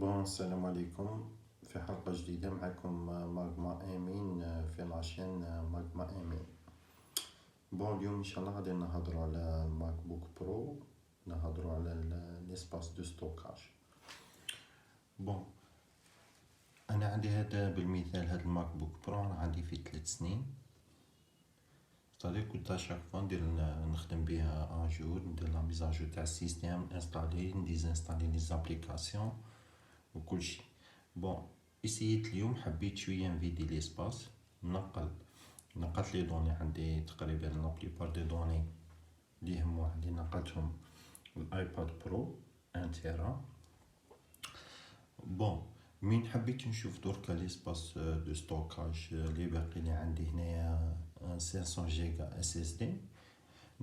السلام عليكم. في حلقة جديدة معكم ماغما امين في لاشين ماغما امين. اليوم ان شاء الله غادي نهضروا على الماك بوك برو، نهضروا على ليسباس دو ستوكاج. انا عندي هذا بالمثال، هذا الماك بوك برو راه عندي فيه 3 سنين. صديق كنت شاك فوا نخدم بها اجور، ندير لا ميزاجور تاع السيستيم، انستالي نديزانستالي لي زابليكاسيون وكلشي. اسيت اليوم حبيت شويه نفيدي ليسباس، نقلت لي دوني عندي تقريبا لا بليبار دي دوني اللي يهمو عندي نقلتهم الايباد برو 1 تيرا. من حبيت نشوف دركا ليسباس دو ستوكاج اللي باقي لي عندي هنايا 500 جيجا اس اس دي.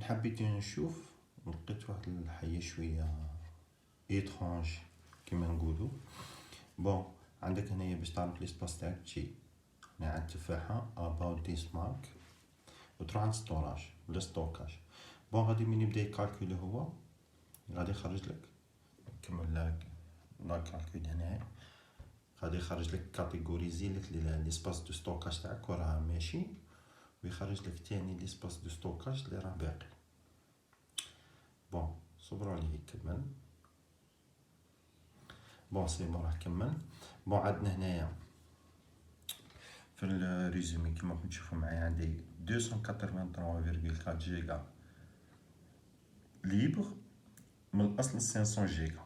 حبيت نشوف، لقيت واحد الحاجه شويه ايترونج كيما نقولوا. عندك هنايا باش تعرف ليسباس تاعك تجي هنا عند التفاحة about this mark وتروح عند ستوراج ولا ستوكاج. غادي من يبدا يكالكولي هو غادي يخرج لك، نكمل لك لا كالكول هنايا، غادي يخرج لك كاتيجوريزي لك ليسباس دو ستوكاج تاعك وراه ماشي، ويخرج لك تاني ليسباس دو ستوكاج اللي راه باقي. صبروا عليه يكمل. سي راه كمل. عندنا هنايا في الريزومي كيما راكم تشوفوا معايا عندي 283.4 جيجا ليبر من الاصل 500 جيجا.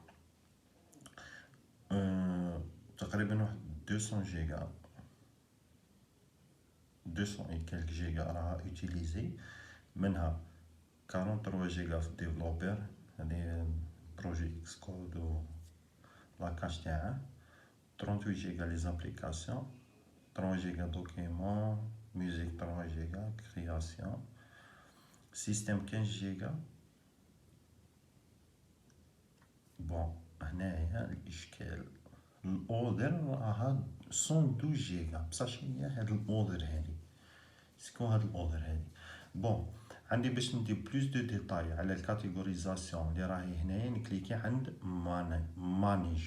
تقريبا واحد 200 جيجا 200 اي كالك جيجا راها اوتيليزي، منها 43 جيجا في الديفلوبر، هادي بروجي اكس كود و لاكاج تاعه، 38 جيجا لي زابليكاسيون، 3 جيجا دوكيمون، ميوزيك 3 جيجا كرياسيون، سيستم 15 جيجا. هنايا الاشكال الاوردر راها 112 جيجا، بصح شنيا هاد الاوردر هادي، سكون هاد الاوردر هادي. عندي باش ندير بلوس دو ديتاي على الكاتيغوريزاسيون اللي راهي هنايا، نكليكي عند مانيج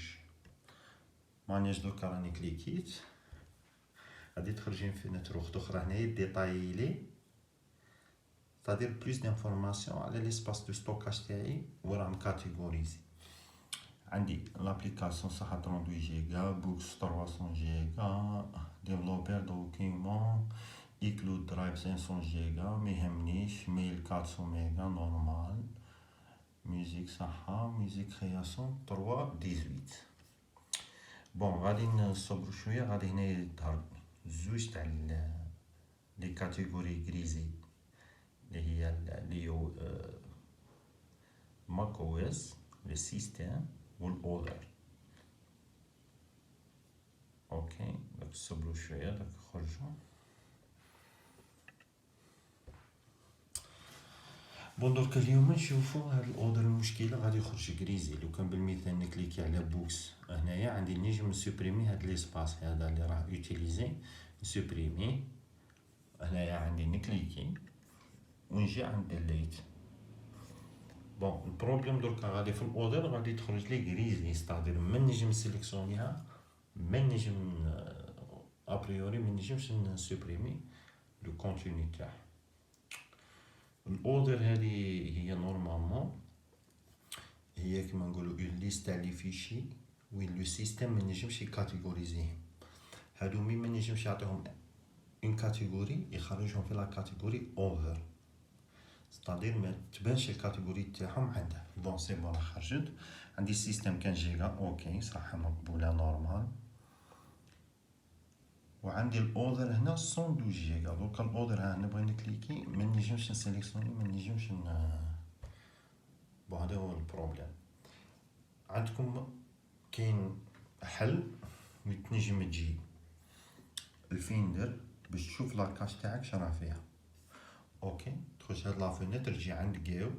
دوكا راني كليكيت، غادي تخرجين فينتر اخرى هنايا ديتاي لي تادير بلوس دانفورماسيون على ليسباس دو ستوكاج تاعي وراه مكاتيغوريزي. عندي لابليكاسيون صح 32 جيجا، بوكس 300 جيجا، ديفلوبر دوكيمون، ايكلود درايف 500 جيجا ميهمنيش، ميل 400 ميجا نورمال، ميوزيك صحة، ميوزيك كرياسيون 318. غادي نصبرو شوية، غادي هنايا يظهر زوج تاع لي كاتيغوري غريزي اللي هي لي ماك او اس لي سيستم والاوردر. اوكي داك صبروا شويه داك خرجوا. دركا اليوم نشوفوا هاد الاوردر المشكله غادي يخرج غريزي. لو كان بالمثال نكليكي على بوكس هنايا عندي نجم نسوبريمي هاد ليسباس هذا اللي راه يوتيليزي، نسوبريمي هنايا عندي نكليكي ونجي عند ديليت. البروبليم دركا غادي في الاوردر غادي تخرج لي غريزي، ستادير من نجم نسيليكسيونيها، من نجم ابريوري من نجمش نسوبريمي لو كونتوني تاعها. الاوردر هذه هي نورمالمون هي كما نقولوا اون ليست تاع لي فيشي وين لو سيستيم ما ينجمش يكاتيغوريزيهم. هادو مي ما ينجمش يعطيهم اون كاتيغوري يخرجهم في لا كاتيغوري اوردر، ستادير ما تبانش الكاتيغوري تاعهم عنده. سي بون خرجت عندي السيستم 15 جيجا اوكي صح مقبوله نورمال، وعندي الاوردر هنا 112 جيجا. دوكا الاوردر ها نبغي نكليكي ما نجمش نسيليكسيوني، ما نجمش هذا هو البروبليم. عندكم كاين حل تنجم تجي الفيندر باش تشوف لاكاش تاعك شراه فيها. اوكي تخش هاد لافينيتر تجي عند جيو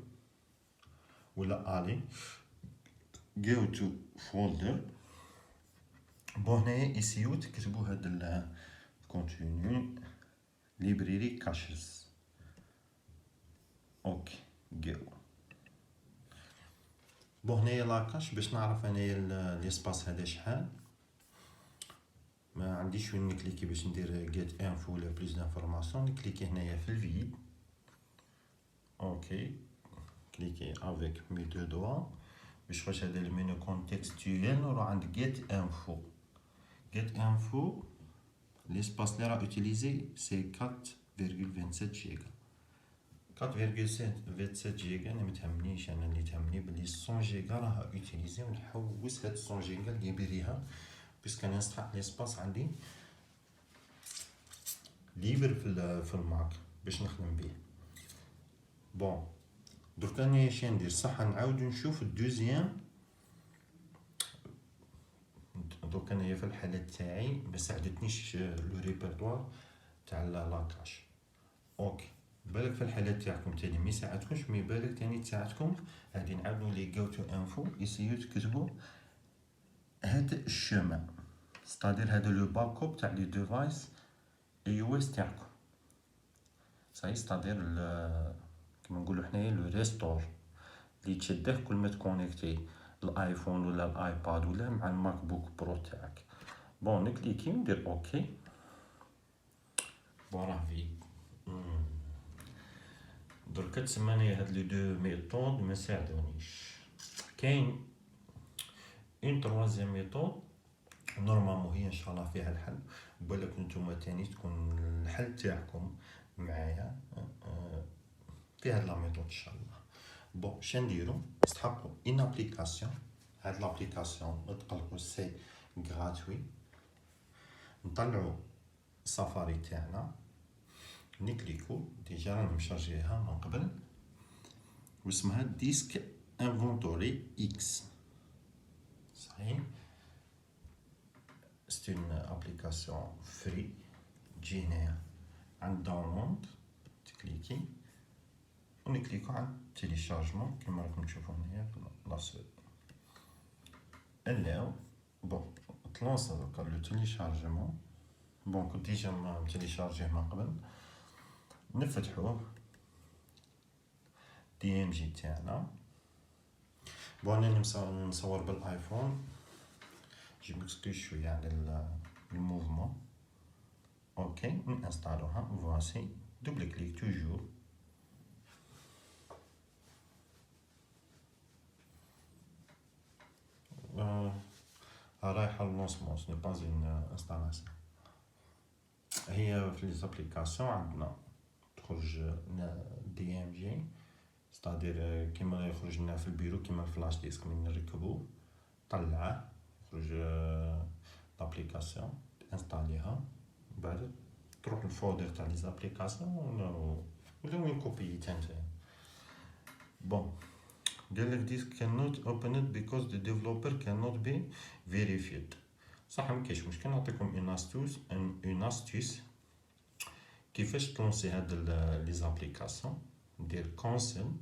ولا الي جيو تو فولدر. هنايا اسيو تكتبوا هاد الكونتينيو ليبريري كاشز. اوكي جيو بون هنايا لاكاش باش نعرف انايا ليسباس هذا شحال. ما عنديش وين نكليكي باش ندير جيت انفو ولا بلوس دانفورماسيون. نكليكي هنايا في الفيد. اوكي كليكي افيك مي دو دوا باش نخرج هذا المينو كونتكستويل. نروح عند جيت انفو. جيت انفو l'espace اللي راه اوتيليزي سي 4.27 جيجا. 4.27 جيجا انا متهمنيش. انا اللي تهمني بلي 100 جيجا راه اوتيليزي ونحوس هاد 100 جيجا اللي بيريها باسكو انا نستحق ليسباس عندي ليبر في الماك باش نخدم بيه. بون درك انا اش ندير صح نعاود نشوف الدوزيام. دوك انايا في الحاله تاعي ما ساعدتنيش لو ريبرتوار تاع لاكاش. اوكي بالك في الحاله تاعكم تاني ما يساعدكمش مي بالك تاني تساعدكم. غادي نعاودو لي جو تو انفو يسيو تكتبوا هاد الشمع ستادير هذا لو باكوب تاع لي ديفايس اي او اس تاعكم. صاي ستادير كيما نقولوا حنايا لو ريستور اللي تشده كل ما تكونيكتي الايفون ولا الايباد ولا مع الماك بوك برو تاعك. بون نكليكي ندير اوكي. بون راه في درك تسماني هاد لي دو ميثود ما ساعدونيش. كاين اون تروازيام ميثود نورمالمون هي ان شاء الله فيها الحل. بالك نتوما تاني تكون الحل تاعكم معايا في هاد لا ميثود ان شاء الله. بون شنديرو نستحقو ان ابليكاسيون. هاد لابليكاسيون نتقلقو سي غراتوي. نطلعو سافاري تاعنا نكليكو ديجا راني مشارجيها من قبل واسمها ديسك انفونتوري اكس. صحيح c'est une application free. تجي هنايا عند داونلود تكليكي ونكليكو على تيليشارجمون كيما راكم تشوفو هنايا في لاسود. نلاو بون تلونسا دوكا لو تيليشارجمون. بون كنت ديجا متيليشارجيه من قبل. نفتحوه دي ام جي تاعنا. بون انا نصور بالايفون جي مكسكيوز شويه على الموفمون. اوكي نانستالوها فواسي دوبل كليك توجور. رايحه للونسمون سني با اون انستالاسيون. هي في لي زابليكاسيون عندنا تخرج دي ام جي ستادير كيما يخرج لنا في البيرو كيما الفلاش ديسك من نركبو طلعه يخرج لابليكاسيون انستاليها. بعد تروح للفولدر تاع لي زابليكاسيون ولا وين كوبيتها نتايا. بون قالك this cannot open it because the developer cannot be verified. صح مكاينش مشكل. نعطيكم اون استوس كيفاش تلونسي هاد لي زابليكاسيون. دير كونسل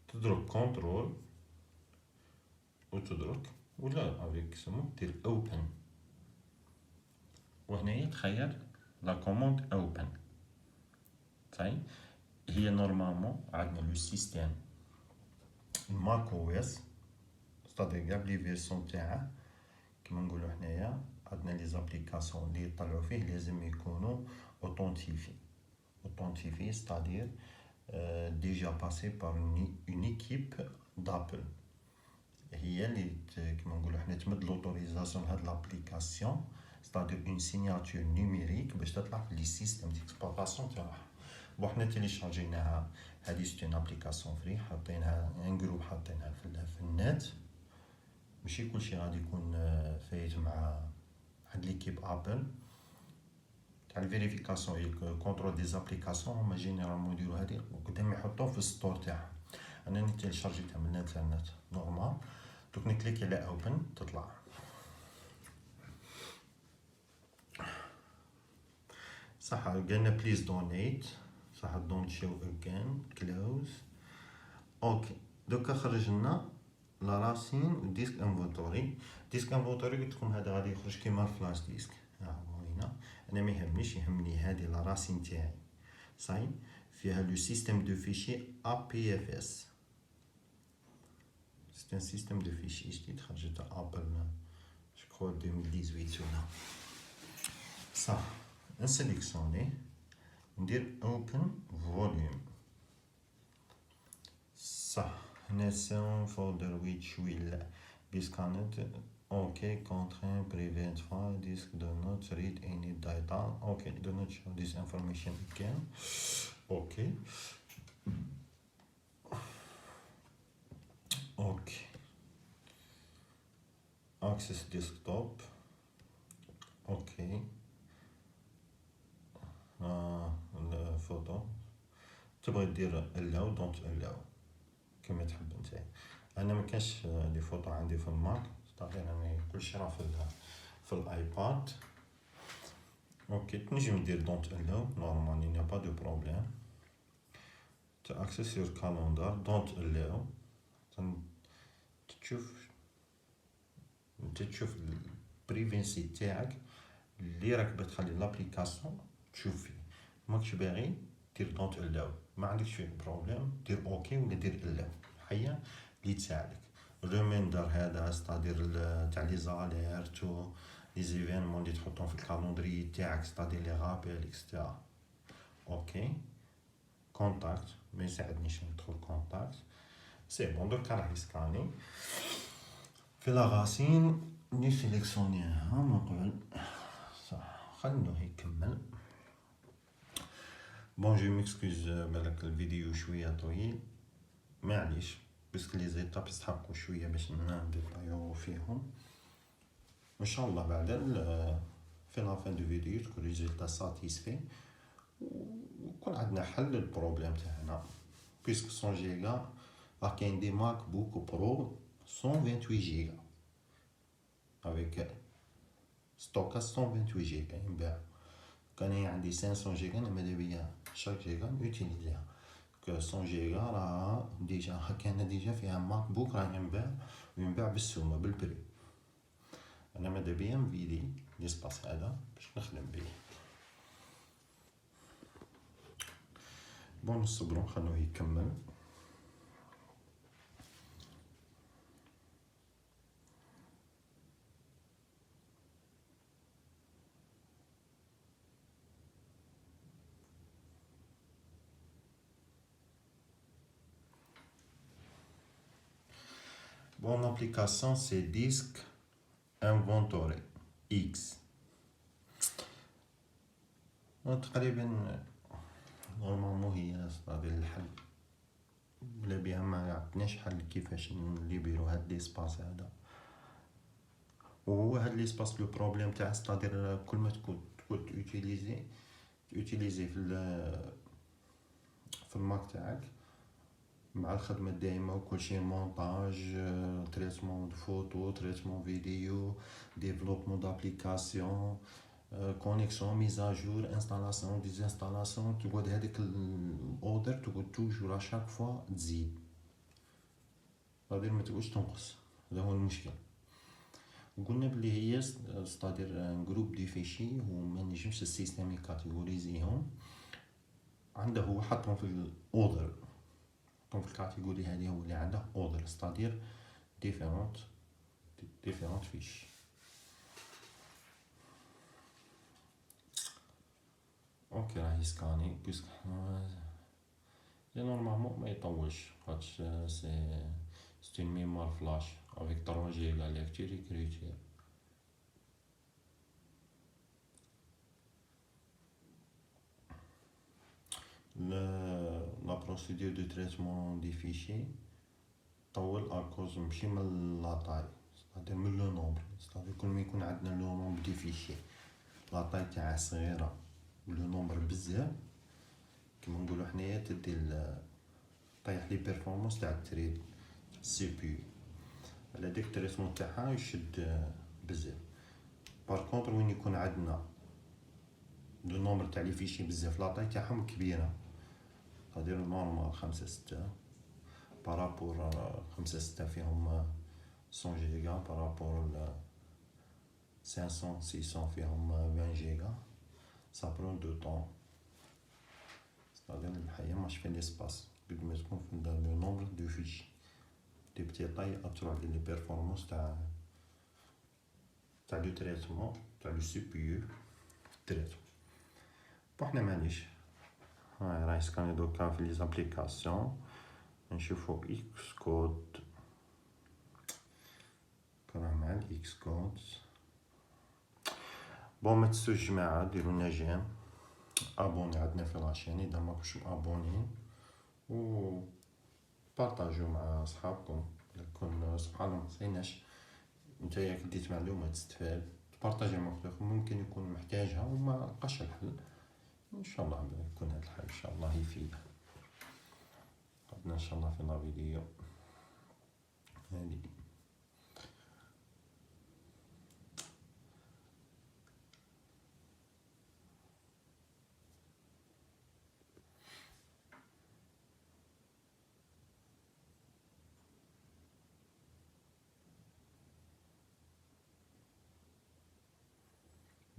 تدرك كونترول وتدرك ولا افيك سمو دير اوبن وهنايا تخير لا كوموند اوبن. صاي هي نورمالمون عندنا لو سيستيم ماك او اس ستادير كاع لي فيرسون تاعه كيما نقولو حنايا عندنا لي زابليكاسيون اللي يطلعو فيه لازم يكونوا اوثنتيفي ستادير ديجا باسي بار اون ايكيب دابل هي اللي كيما نقولو حنا تمد لوطوريزاسيون هاد لابليكاسيون ستادير اون سيناتور نيميريك باش تطلع في لي سيستيم ديكسبلوطاسيون تاعها. بون حنا تيليشارجيناها هادي سيت اون ابليكاسيون فري حاطينها ان جروب حاطينها في النت. ماشي كلشي غادي يكون فايت مع هاد ليكيب ابل تاع الفيريفيكاسيون كونترول دي زابليكاسيون. هما جينيرالمون يديرو هادي وقدام يحطوه في الستور تاعهم. انا تيليشارجيتها من الانترنت نورمال. دوك نكليكي على اوبن تطلع. صح قالنا بليز دونيت. صح دونت شو اجين كلوز. اوكي دوكا خرج لنا لا راسين وديسك انفونتوري. ديسك انفونتوري قلت لكم هذا غادي يخرج كيما الفلاش ديسك. ها هو هنا. انا ما يهمنيش يهمني هذه لا راسين تاعي. صاي فيها لو سيستيم دو فيشي ا بي اف اس. c'est un système de fichiers جديد خرجت ابل je crois 2018 ولا صح. نسيليكسيوني ندير open volume صح. هنا sound folder which will be scanned. Okay, contraint prevent file disk do not read any data. Okay, do not show this information again. Okay. Okay. Access desktop. Okay. الفوتو تبغي دير allow don't allow كما تحب نتايا. انا ما كاش لي فوتو عندي في الماك، صافي انا كلشي راه في الايباد. اوكي تنجم دير don't allow نورمال il n'y a pas de problème. to access your calendar don't allow تشوف البريفيسي تاعك اللي راك بتخلي لابليكاسيون تشوف فيه. ماكش باغي دير دونت allow ما عندكش فيه بروبليم، دير اوكي ولا دير allow حيا اللي تساعدك. الريميندر هذا ستادير تاع لي زاليرت و لي زيفينمون اللي تحطهم في الكالندري تاعك ستادير لي رابيل اكسترا. اوكي كونتاكت ما يساعدنيش ندخل كونتاكت سي بون. دوكا راح يسكاني في لاغاسين ني سيليكسيونيها من قبل صح. خلينو يكمل. بون جو ميكسكوز بالك الفيديو شويه طويل معليش باسكو لي زيتاب يستحقوا شويه باش نديطايو فيهم. ان شاء الله بعد في لافان دو فيديو تكون ريزولتا ساتيسفي ويكون عندنا حل للبروبليم تاعنا. بيسك 100 جيجا راه كاين دي ماك بوك برو 128 جيجا افيك ستوكاج 128 جيجا ينباع. كان عندي 500 جيجا انا ماذا بيا شاك جيجا نوتيليزيها. 100 جيجا راه ديجا كان ديجا فيها ماك بوك راه ينباع بالسومه بالبري. انا ماذا بيا نفيدي ليسباس هذا باش نخدم بيه. بون نصبرو نخلوه يكمل. Bon, l'application c'est Disk Inventory X. تقريبا نورمالمون هي صافي الحل بلا بها ما عطناش حل كيفاش نليبيرو هاد ليسباس هذا. وهو هاد ليسباس لو بروبليم تاع ستادير كل ما تكون تيوتيليزي في الماك تاعك مع الخدمه الدائمه وكلشي مونتاج تريتمون دو فوتو تريتمون فيديو ديفلوبمون دابليكاسيون كونيكسيون ميزاجور انستالاسيون ديزانستالاسيون تقعد هذيك الاوردر تقعد توجور اشاك فوا تزيد غادي ما تقعدش تنقص. هذا هو المشكل. قلنا بلي هي ستادير جروب دي فيشي وما نجمش السيستم يكاتيغوريزيهم عنده هو حطهم في الاوردر في الكاتيجوري هذه هو اللي عنده اوردر ستادير ديفيرونت فيش. اوكي راه يسكاني بيسك نورمالمون ما يطولش خاطش سي ميموار فلاش افيك 3 جيجا ليكتير اكريتير. لا بروسيدور دو تريتمون دي فيشي طول اكوز ماشي من لاطاي ستادير من لو نومبر. ستادير كل ما يكون عندنا لو نومبر دي فيشي لاطاي تاعها صغيره ولو نومبر بزاف كيما نقولو حنايا تدي طيح لي بيرفورمانس تاع التريد سي بي على ديك التريتمون تاعها يشد بزاف. بار كونطر وين يكون عندنا لو نومبر تاع لي فيشي بزاف لاطاي تاعهم كبيره غادير نورمال 5-6 بارابور 5-6 فيهم 100 جيجا بارابور 500-600 فيهم 20 جيجا ça prend du temps. c'est-à-dire الحياة ماش في l'espace قد ما تكون في le nombre de fichiers دي بتي طاي يأثروا على لي بيرفورمانس تاع لو تريتمون تاع لو سي بي يو تريتمون. بون حنا مانيش هاي راهي سكاني دوكا في لي زابليكاسيون نشوفو اكس كود كراه مع الاكس كود. بون ما تنسوش جماعه ديروا لنا جيم ابوني عندنا في لاشين اذا ماكوش مابونين و بارطاجيو مع صحابكم يكون سبحان الله مصيناش نتايا كديت معلومه تستفاد تبارطاجي مع خوياك ممكن يكون محتاجها وما لقاش الحل ان شاء الله يكون هذا الحل ان شاء الله يفيد قدنا ان شاء الله في لا فيديو هذه.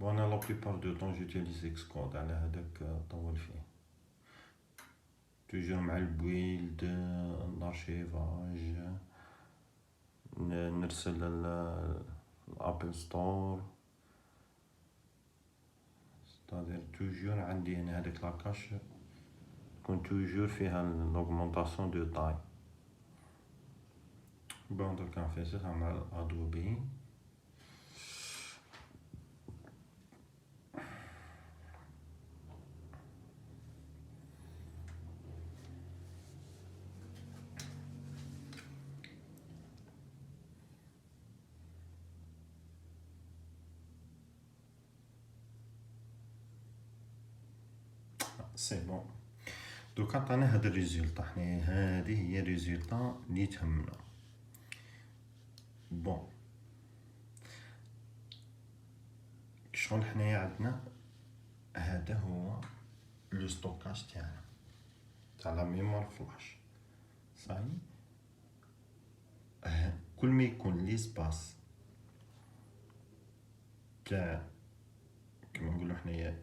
بون انا لا بليبار دو طون جوتيليز اكس كود على هذاك طول فيه توجور مع البويلد الارشيفاج نرسل الابل ستور ستادير توجور عندي هنا هذيك لاكاش تكون توجور فيها لوغمونطاسيون دو طاي. بون دركا نفيسها مع الادوبي سي بون. دوكا عطانا هاد الريزولطا حنا هادي هي الريزولطا لي تهمنا. بون شغل حنايا عندنا هذا هو لو ستوكاج تاعنا تاع لا ميموار فلاش صاي. كل ما يكون ليسباس تاع كما نقولو حنايا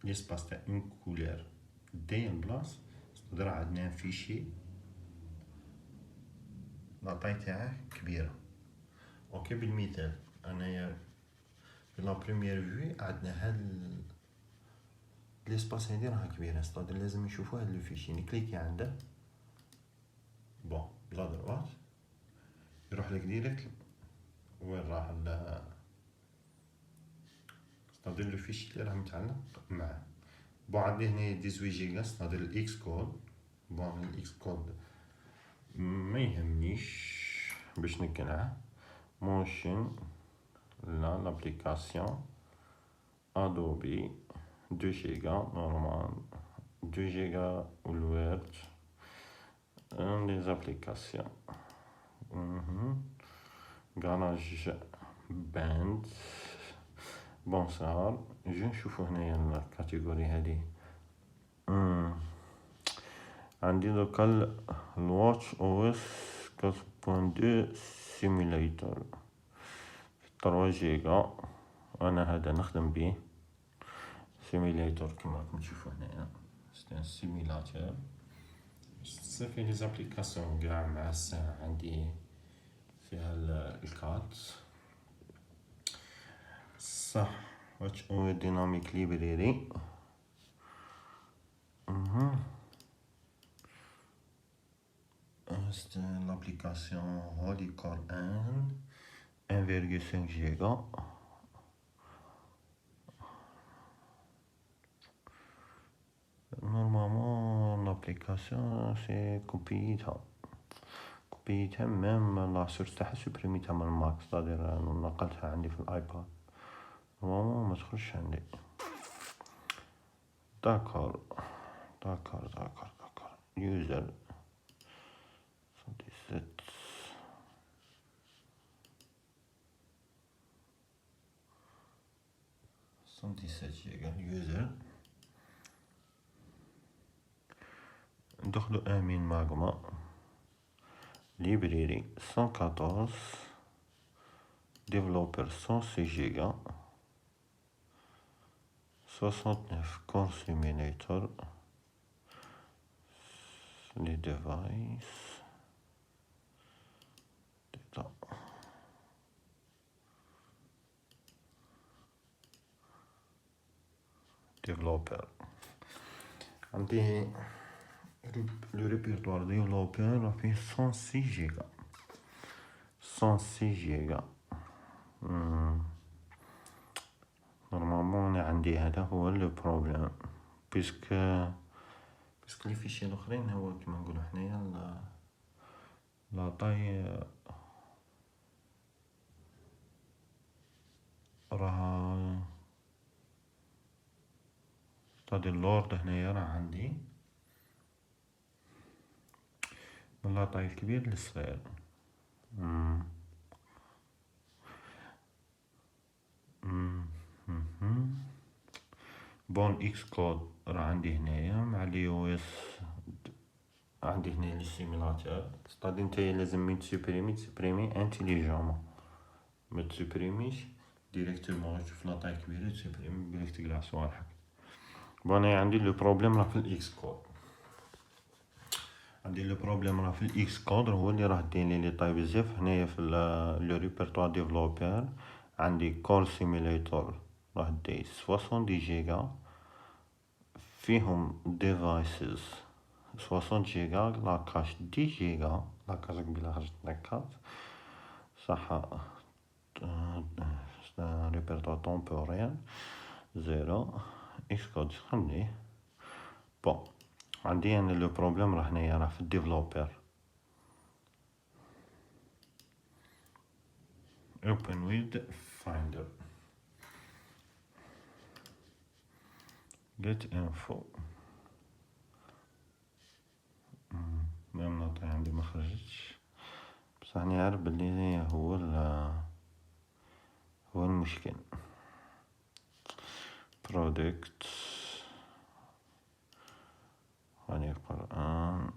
ليسباس تاع اون كولير داين بلاص تقدر عندنا فيشي لاطاي تاعه كبيره. اوكي بالمثال انايا في لا بروميير فيو عندنا هاد ليسباس هادي راها كبيره ستادير لازم نشوفو هاد لو فيشي نكليكي عنده بون بلا دروات يروح لك ديريكت وين راح ستادير لو فيشي اللي راه متعلق معاه. بون عندي هنا 18 جيجا ستادير الاكس كود. بون الاكس كود ما يهمنيش باش نقنعه. موشن لا لابليكاسيون ادوبي 2 جيجا نورمال 2 جيجا والوورد لي زابليكاسيون غراج باند. بون صار جو نشوفو هنايا الكاتيجوري هادي عندي دوكا الواتش او اس 4.2 سيميليتور 3 جيجا. انا هذا نخدم به سيميليتور كما راكم تشوفوا هنايا سي ان سيميلاتور صافي لي زابليكاسيون كاع مع الساعه عندي فيها الكات صح. واتش او ديناميك ليبريري c'est l'application Holy Quran 1,5 giga. Normalement l'application c'est كوبيتها ميم لا سورس تاعها سوبريميتها من الماك صدير نقلتها عندي في الايباد نورمالمون ما تخرجش عندي. داكور يوزر 117 جيجا يوزر. ندخلو امين ماغما ليبريري 114 ديفلوبر 106 جيجا 69 كور سيميليتور لي ديفايس نبدأ. ديفلوبر عندي لو ريبيرتوار ديفلوبر راه فيه 106 جيجا. 106 جيجا نورمالمون انا عندي هذا هو لو بروبليم، بيسك لي فيشي الاخرين هو كيما نقولو حنايا لا طاي راه ستادي اللورد هنايا راه عندي من لا طاي الكبير للصغير. بون اكس كود راه عندي هنايا مع لي او اس، عندي هنا لي سيميلاتور، ستادي نتايا لازم مين تسوبريمي انتيليجامون، ما تسوبريميش ديريكتومون تشوف لا طاي كبيره تسوبريمي بالك تقلع صوالحك. بون انا عندي لو بروبليم راه في الاكس كود، عندي لو بروبليم راه في الاكس كود هو اللي راه داير لي طاي بزاف. هنايا في لو ريبرتوار ديفلوبر عندي كور سيميليتور راه داير 60 جيجا، فيهم ديفايسز 60 جيجا، لاكاش 10 جيجا، لاكاش قبيله خرجت نكات صح. ريبرتوار تومبوريال زيرو اكس كود خليه. بون عندي انا لو بروبليم راه هنايا راه في الديفلوبر. open with finder get info ميم نوطي عندي ما خرجتش، بصح راني عارف بلي هو المشكل. برودكت راني قرآن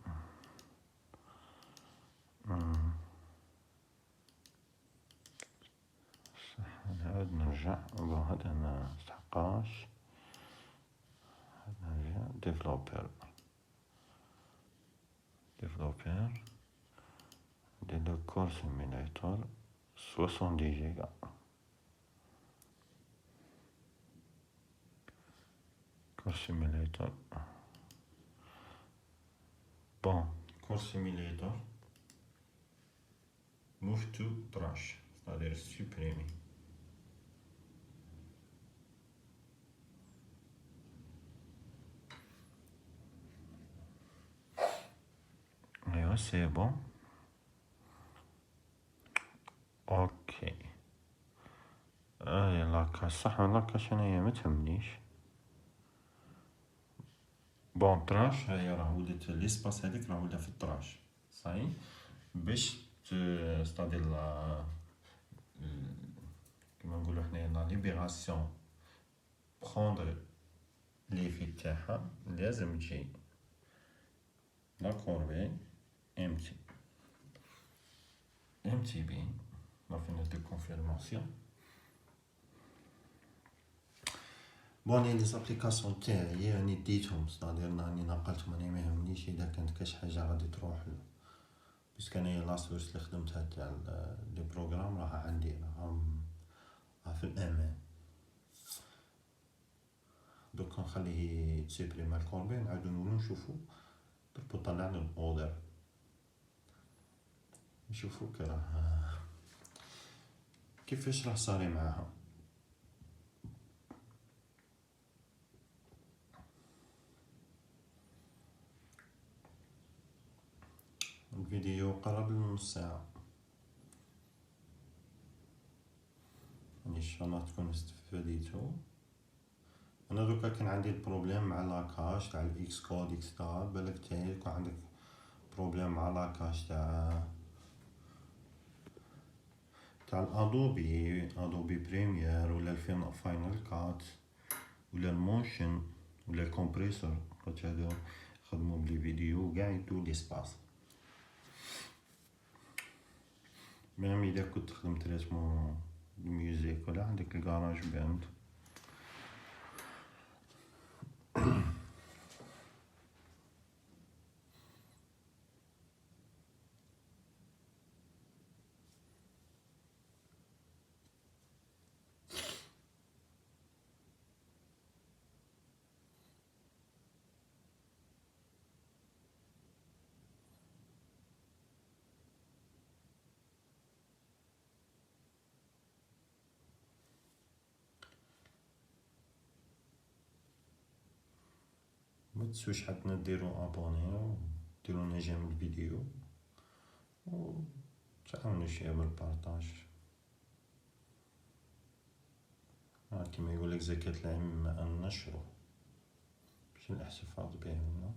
نعاود نرجع. بون هذا ما استحقاش، نرجع ديفلوبر ندير لو كور سيميليتور 60 جيجا. كور سيميليتور بون كور سيميليتور move to trash c'est-à-dire supprimer. ايوا سي بون اوكي. لاكاش صح، لاكاش انايا ما تهمنيش. بون تراش هيا راه ولات ليسباس هذيك راه ولا في التراش صاي باش ستادير كيما نقولو حنايا لا ليبيراسيون بروندر لي في تاعها لازم تجي لا كوربي امتي بي لا فينيس دو كونفيرماسيون. بون لي زابليكاسيون تاعي راني ديتهم، ستادير راني نقلتهم، راني ما يهمنيش اذا كانت كاش حاجه غادي تروح بس كان هي لا سورس اللي خدمتها تاع لي بروغرام راه عندي راه في الامان. دوك نخليه تسيبريما الكوربي نعاودو نولو نشوفو دربو طلعنا الاودر نشوفو راه كيفاش راه صاري معاها. الفيديو قرب لنص ساعة، يعني ان شاء الله تكون استفاديتو. انا دوكا كان عندي البروبليم مع لاكاش تاع الاكس كود اكسترا، بالك تاعي يكون عندك بروبليم مع لاكاش تاع الادوبي بريمير ولا الفاينل كات ولا الموشن ولا الكمبريسور، خاطر هادو خدمو بلي فيديو كاع يدو ليسباس. ميم اذا كنت خدمت ريتمو ميوزيك ولا عندك الكراج باند. ما تنسوش حتى ديروا ابوني وديروا لنا جيم الفيديو وتعاونوا شويه بالبارطاج. كيما يقولك زكاة العلم النشر باش الاحتفاظ بهم.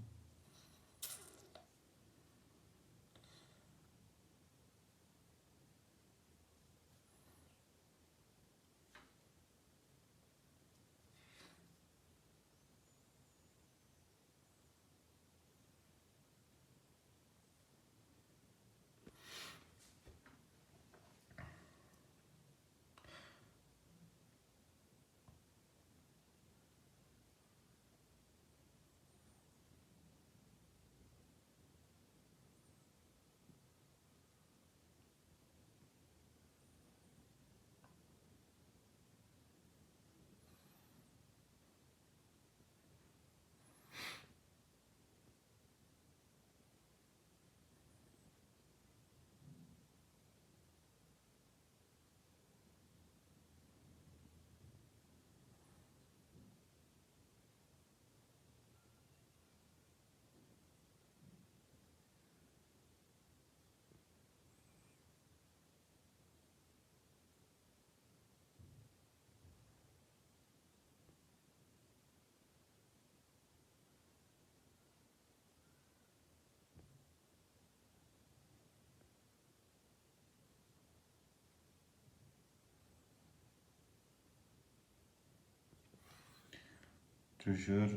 Toujours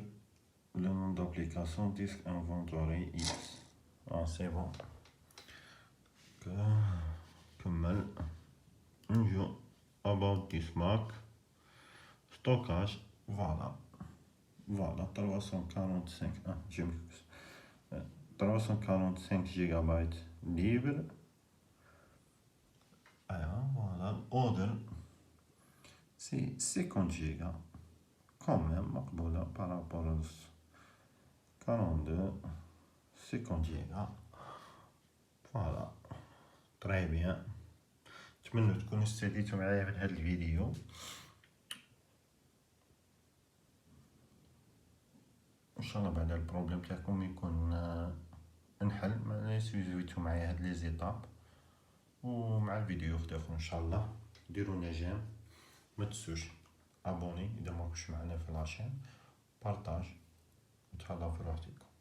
le nom d'application disque inventory X. C'est bon. كمل نجو about this mark stockage. Voilà 345 345 gigabytes libre. Voilà order c'est 50 giga quand même مقبولة par rapport à 42 50 giga. Voilà très bien. نتمنى تكونوا استفدتوا معايا من هذا الفيديو. ان شاء الله بعد البروبليم تاعكم يكون انحل. ما سويتوا معايا هاد لي زيتاب ومع الفيديو اخر ان شاء الله. ديروا لنا جيم، ما تنسوش ابوني اذا ما كنتش معنا في لاشين، بارطاج، وتهلاو في راحتكم.